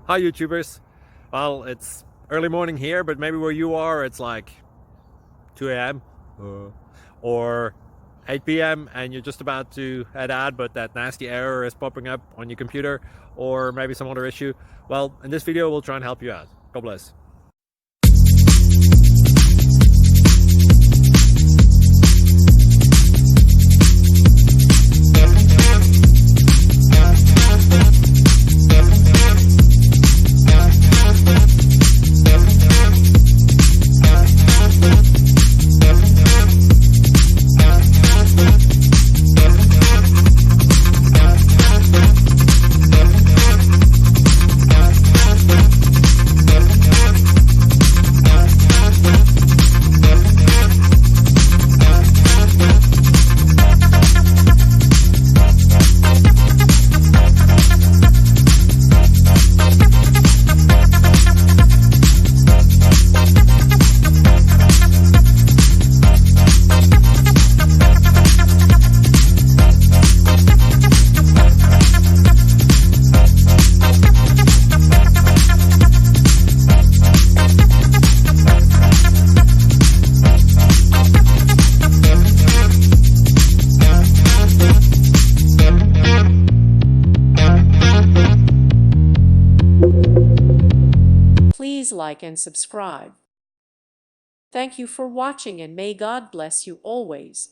Hi YouTubers. Well, it's early morning here, but maybe where you are it's like 2 a.m. or 8 p.m. and you're just about to head out, but that nasty error is popping up on your computer, or maybe some other issue. Well, in this video we'll try and help you out. God bless. Please like and subscribe. Thank you for watching, and may God bless you always.